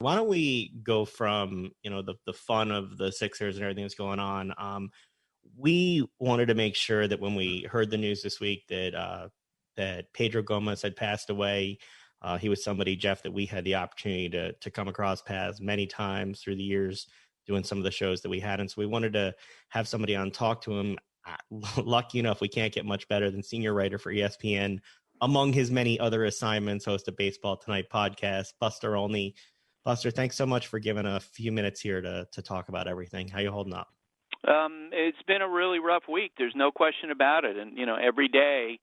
Why don't we go from, the fun of the Sixers and everything that's going on? We wanted to make sure that when we heard the news this week that Pedro Gomez had passed away, he was somebody, Jeff, that we had the opportunity to come across paths many times through the years doing some of the shows that we had. And so we wanted to have somebody on, talk to him. Lucky enough, we can't get much better than senior writer for ESPN, among his many other assignments, host of Baseball Tonight podcast, Buster Olney. Buster, thanks so much for giving a few minutes here to talk about everything. How you holding up? It's been a really rough week. There's no question about it. And, every day,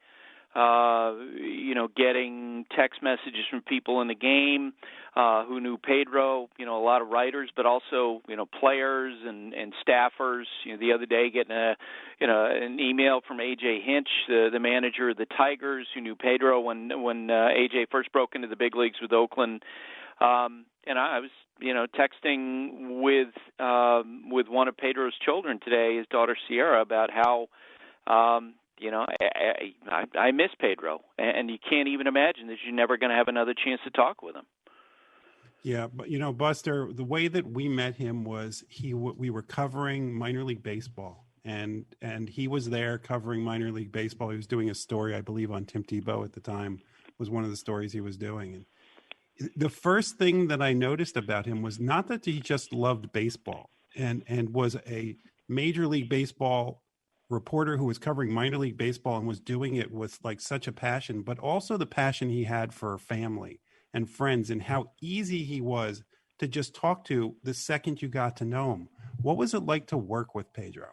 getting text messages from people in the game who knew Pedro, a lot of writers, but also, players and staffers. The other day getting an email from A.J. Hinch, the manager of the Tigers, who knew Pedro when A.J. first broke into the big leagues with Oakland. And I was, texting with one of Pedro's children today, his daughter Sierra, about how, I miss Pedro, and you can't even imagine that you're never going to have another chance to talk with him. Yeah, but Buster, the way that we met him was we were covering minor league baseball, and he was there covering minor league baseball. He was doing a story, I believe, on Tim Tebow at the time, was one of the stories he was doing. And the first thing that I noticed about him was not that he just loved baseball and was a Major League Baseball reporter who was covering minor league baseball and was doing it with like such a passion, but also the passion he had for family and friends and how easy he was to just talk to the second you got to know him. What was it like to work with Pedro?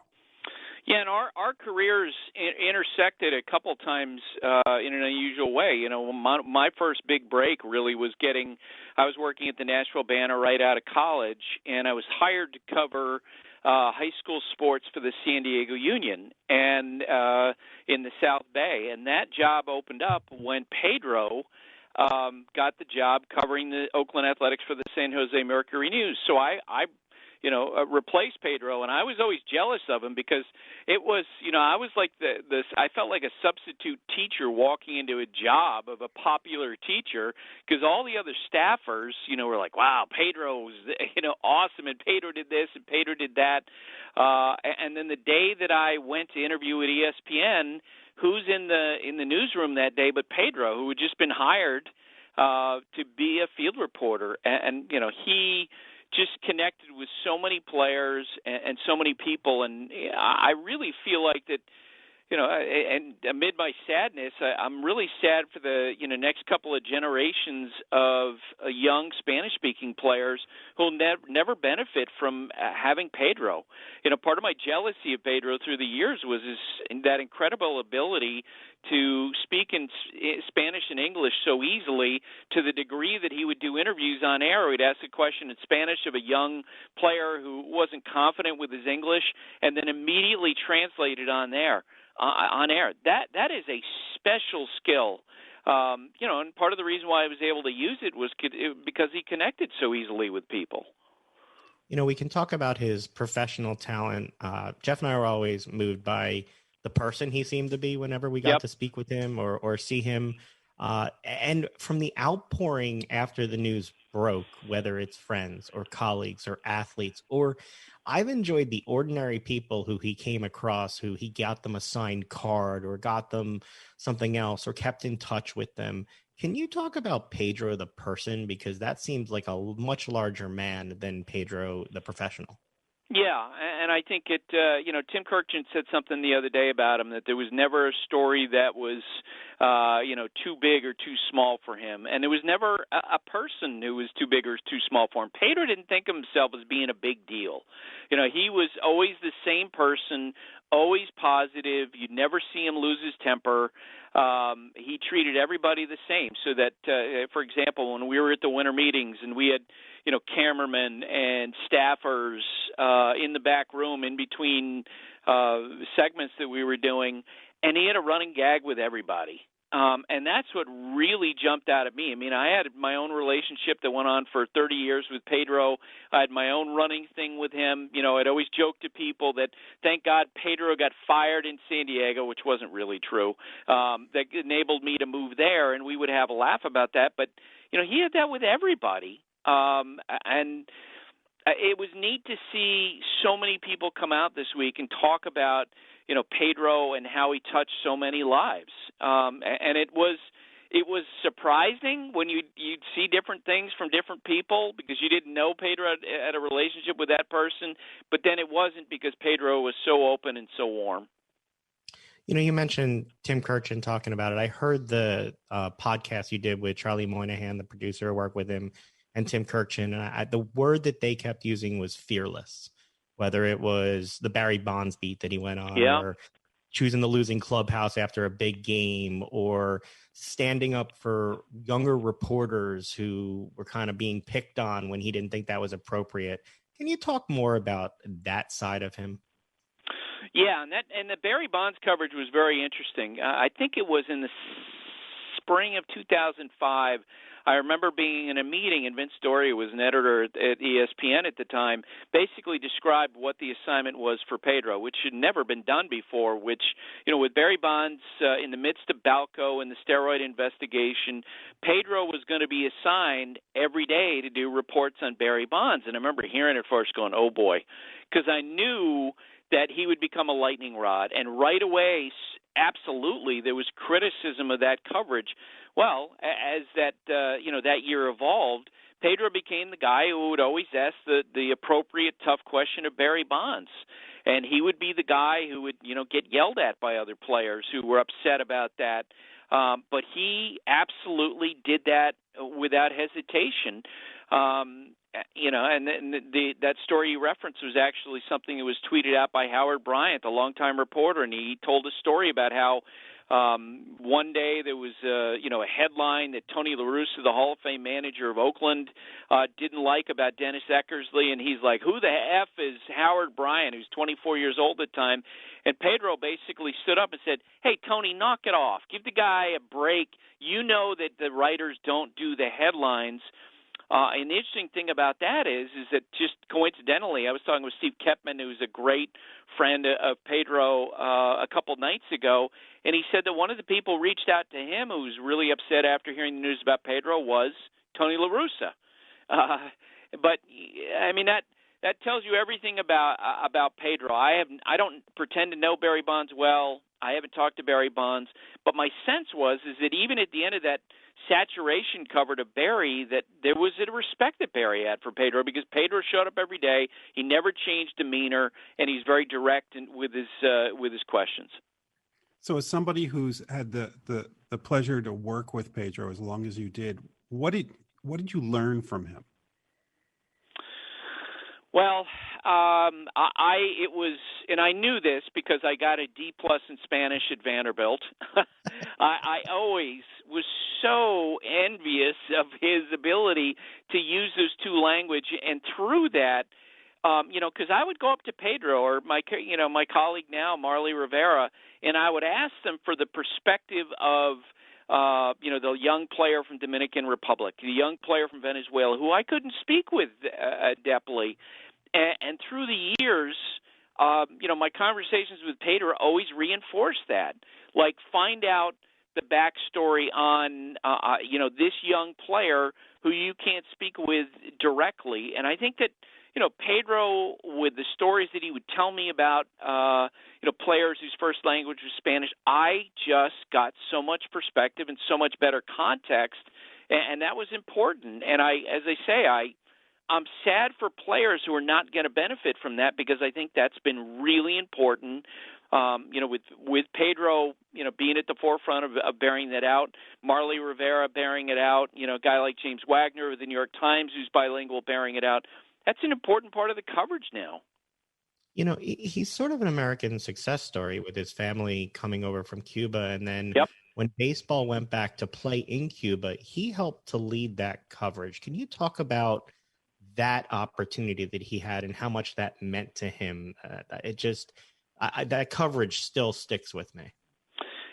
Yeah, and our careers intersected a couple times in an unusual way. My first big break really was I was working at the Nashville Banner right out of college, and I was hired to cover high school sports for the San Diego Union and in the South Bay. And that job opened up when Pedro got the job covering the Oakland Athletics for the San Jose Mercury News. So I replaced Pedro, and I was always jealous of him because it was, I was like I felt like a substitute teacher walking into a job of a popular teacher because all the other staffers, were like, wow, Pedro was, awesome, and Pedro did this and Pedro did that. And then the day that I went to interview at ESPN, who's in the newsroom that day but Pedro, who had just been hired to be a field reporter, and he just connected with so many players and so many people, and I really feel like that, and amid my sadness, I'm really sad for the next couple of generations of young Spanish-speaking players who'll never benefit from having Pedro. Part of my jealousy of Pedro through the years was that incredible ability to speak in Spanish and English so easily, to the degree that he would do interviews on air. He'd ask a question in Spanish of a young player who wasn't confident with his English, and then immediately translate it on air. That is a special skill. And part of the reason why I was able to use it was because he connected so easily with people. We can talk about his professional talent. Jeff and I were always moved by the person he seemed to be whenever we got to speak with him or see him. And from the outpouring after the news broke, whether it's friends or colleagues or athletes, or I've enjoyed the ordinary people who he came across, who he got them a signed card or got them something else or kept in touch with them. Can you talk about Pedro the person? Because that seems like a much larger man than Pedro the professional. Yeah, and I think Tim Kirkjian said something the other day about him, that there was never a story that was, too big or too small for him. And there was never a person who was too big or too small for him. Pedro didn't think of himself as being a big deal. He was always the same person, always positive. You'd never see him lose his temper. He treated everybody the same. So that, for example, when we were at the winter meetings and we had, cameramen and staffers in the back room in between segments that we were doing, and he had a running gag with everybody. And that's what really jumped out at me. I mean, I had my own relationship that went on for 30 years with Pedro. I had my own running thing with him. I'd always joke to people that thank God Pedro got fired in San Diego, which wasn't really true, that enabled me to move there, and we would have a laugh about that. But, he had that with everybody. And it was neat to see so many people come out this week and talk about, Pedro and how he touched so many lives. And it was surprising when you'd see different things from different people because you didn't know Pedro had a relationship with that person, but then it wasn't because Pedro was so open and so warm. You mentioned Tim Kirchin talking about it. I heard the podcast you did with Charlie Moynihan, the producer who worked with him, and Tim Kirchin. And the word that they kept using was fearless, whether it was the Barry Bonds beat that he went on, or choosing the losing clubhouse after a big game, or standing up for younger reporters who were kind of being picked on when he didn't think that was appropriate. Can you talk more about that side of him? Yeah, and the Barry Bonds coverage was very interesting. I think it was in the spring of 2005. I remember being in a meeting, and Vince Doria was an editor at ESPN at the time, basically described what the assignment was for Pedro, which had never been done before, which, with Barry Bonds in the midst of Balco and the steroid investigation, Pedro was going to be assigned every day to do reports on Barry Bonds. And I remember hearing it first going, oh, boy, because I knew that he would become a lightning rod. And right away, absolutely, there was criticism of that coverage. Well, as that that year evolved, Pedro became the guy who would always ask the appropriate tough question of Barry Bonds, and he would be the guy who would get yelled at by other players who were upset about that. But he absolutely did that without hesitation. And that story you referenced was actually something that was tweeted out by Howard Bryant, a longtime reporter, and he told a story about how one day there was a headline that Tony La Russa, the Hall of Fame manager of Oakland, didn't like about Dennis Eckersley, and he's like, who the F is Howard Bryant, who's 24 years old at the time? And Pedro basically stood up and said, hey, Tony, knock it off. Give the guy a break. You know that the writers don't do the headlines. And the interesting thing about that is that just coincidentally, I was talking with Steve Kepman, who's a great friend of Pedro, a couple nights ago, and he said that one of the people reached out to him who was really upset after hearing the news about Pedro was Tony La Russa. But I mean that tells you everything about Pedro. I don't pretend to know Barry Bonds well. I haven't talked to Barry Bonds, but my sense is that even at the end of that saturation covered of Barry, that there was a respect that Barry had for Pedro because Pedro showed up every day. He never changed demeanor, and he's very direct with his questions. So, as somebody who's had the pleasure to work with Pedro as long as you did, what did you learn from him? Well, I knew this because I got a D+ in Spanish at Vanderbilt. I always was so envious of his ability to use those two language, and through that, because I would go up to Pedro or my colleague now, Marley Rivera, and I would ask them for the perspective of the young player from Dominican Republic, the young player from Venezuela, who I couldn't speak with adeptly. And through the years, my conversations with Pedro always reinforced that. Like, find out the backstory on, this young player who you can't speak with directly. And I think that, Pedro, with the stories that he would tell me about, players whose first language was Spanish, I just got so much perspective and so much better context, and that was important. And I'm sad for players who are not going to benefit from that because I think that's been really important. With Pedro, being at the forefront of bearing that out, Marley Rivera bearing it out, a guy like James Wagner of the New York Times who's bilingual bearing it out. That's an important part of the coverage now. He's sort of an American success story with his family coming over from Cuba. And then when baseball went back to play in Cuba, he helped to lead that coverage. Can you talk about that opportunity that he had and how much that meant to him? That coverage still sticks with me.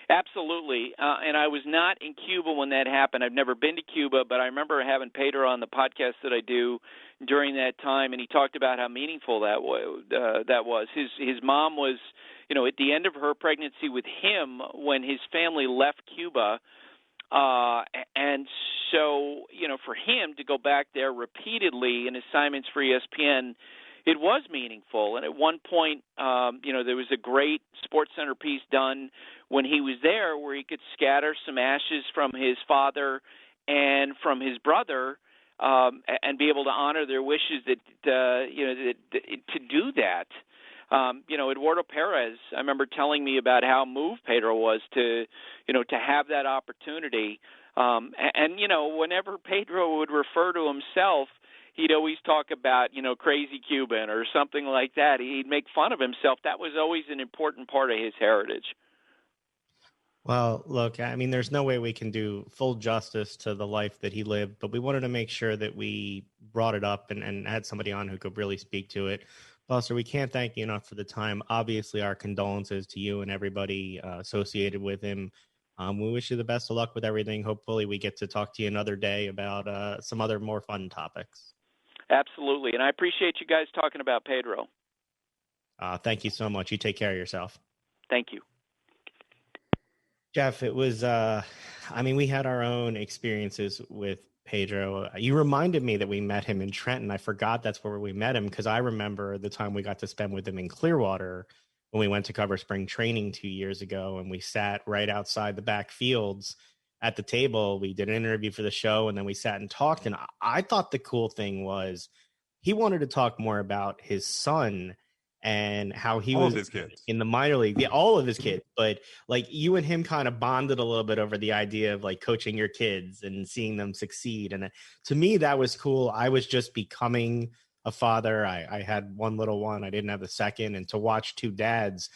Absolutely. And I was not in Cuba when that happened. I've never been to Cuba, but I remember having Pedro on the podcast that I do during that time, and he talked about how meaningful that was. His mom was, at the end of her pregnancy with him when his family left Cuba. And so, for him to go back there repeatedly in assignments for ESPN, it was meaningful. And at one point, there was a great SportsCenter piece done when he was there where he could scatter some ashes from his father and from his brother and be able to honor their wishes to do that. Eduardo Perez, I remember telling me about how moved Pedro was to have that opportunity. Whenever Pedro would refer to himself, he'd always talk about, crazy Cuban or something like that. He'd make fun of himself. That was always an important part of his heritage. Well, look, I mean, there's no way we can do full justice to the life that he lived, but we wanted to make sure that we brought it up and had somebody on who could really speak to it. Buster, we can't thank you enough for the time. Obviously, our condolences to you and everybody associated with him. We wish you the best of luck with everything. Hopefully, we get to talk to you another day about some other more fun topics. Absolutely. And I appreciate you guys talking about Pedro. Thank you so much. You take care of yourself. Thank you. Jeff, it was, we had our own experiences with Pedro. You reminded me that we met him in Trenton. I forgot that's where we met him because I remember the time we got to spend with him in Clearwater when we went to cover spring training 2 years ago, and we sat right outside the back fields at the table. We did an interview for the show, and then we sat and talked. And I thought the cool thing was he wanted to talk more about his son and how he all was of his kids in the minor league, all of his kids. But like you and him kind of bonded a little bit over the idea of like coaching your kids and seeing them succeed. And to me, that was cool. I was just becoming a father. I had one little one. I didn't have a second. And to watch two dads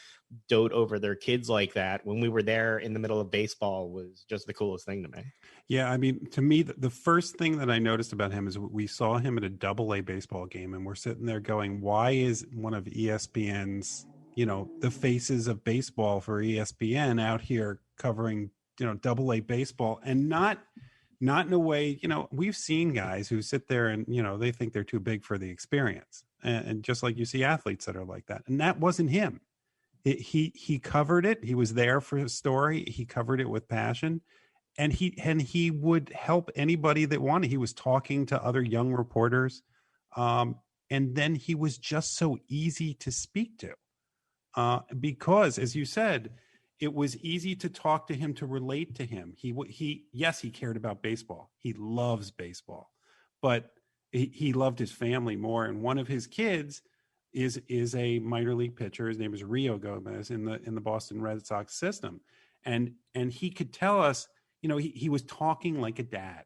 dote over their kids like that when we were there in the middle of baseball was just the coolest thing to me. Yeah, I mean, to me, the first thing that I noticed about him is we saw him at a double-A baseball game, and we're sitting there going, why is one of ESPN's, the faces of baseball for ESPN out here covering, double-A baseball, and not in a way, we've seen guys who sit there and, they think they're too big for the experience. And just like you see athletes that are like that. And that wasn't him. He covered it. He was there for his story. He covered it with passion. And he would help anybody that wanted. He was talking to other young reporters. And then he was just so easy to speak to because, as you said, it was easy to talk to him, to relate to him. Yes, he cared about baseball. He loves baseball, but he loved his family more. And one of his kids is a minor league pitcher. His name is Rio Gomez in the Boston Red Sox system. And he could tell us, he was talking like a dad.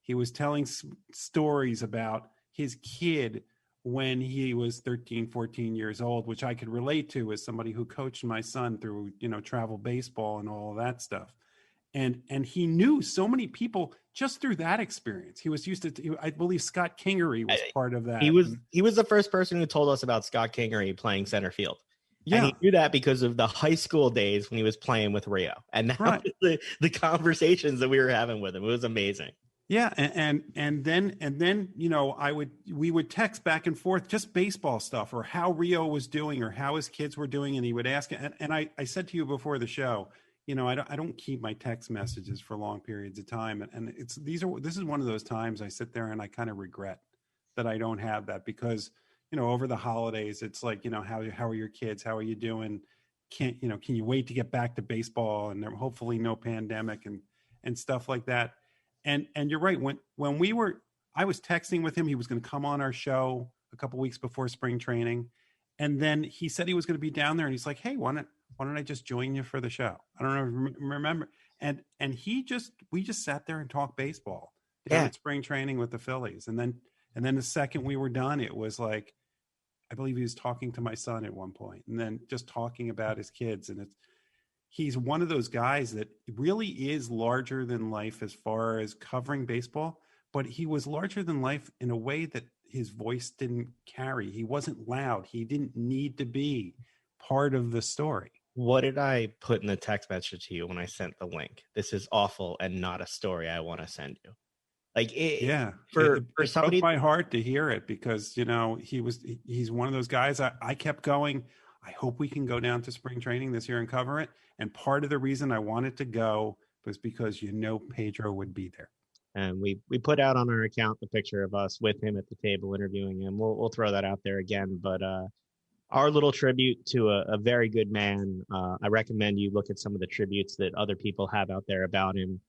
He was telling stories about his kid when he was 13, 14 years old, which I could relate to as somebody who coached my son through, travel baseball and all of that stuff. And he knew so many people just through that experience. He was used to, I believe Scott Kingery was part of that. He was the first person who told us about Scott Kingery playing center field. Yeah. And he knew that because of the high school days when he was playing with Rio. And that was the conversations that we were having with him. It was amazing. Yeah. And then, we would text back and forth, just baseball stuff or how Rio was doing or how his kids were doing. And he would ask, and I said to you before the show, I don't keep my text messages for long periods of time. And this is one of those times I sit there and I kind of regret that I don't have that because, over the holidays, it's like, how are your kids? How are you doing? Can you wait to get back to baseball? And there hopefully no pandemic and stuff like that. And you're right. When I was texting with him, he was going to come on our show a couple weeks before spring training. And then he said he was going to be down there and he's like, hey, why don't I just join you for the show? I don't know, remember. And we just sat there and talked baseball down at spring training with the Phillies. And then the second we were done, it was like, I believe he was talking to my son at one point and then just talking about his kids. And he's one of those guys that really is larger than life as far as covering baseball, but he was larger than life in a way that his voice didn't carry. He wasn't loud. He didn't need to be part of the story. What did I put in the text message to you when I sent the link? This is awful and not a story I want to send you. Like it broke my heart to hear it because he's one of those guys. I kept going. I hope we can go down to spring training this year and cover it. And part of the reason I wanted to go was because you know Pedro would be there. And we put out on our account the picture of us with him at the table interviewing him. We'll throw that out there again. But our little tribute to a very good man. I recommend you look at some of the tributes that other people have out there about him.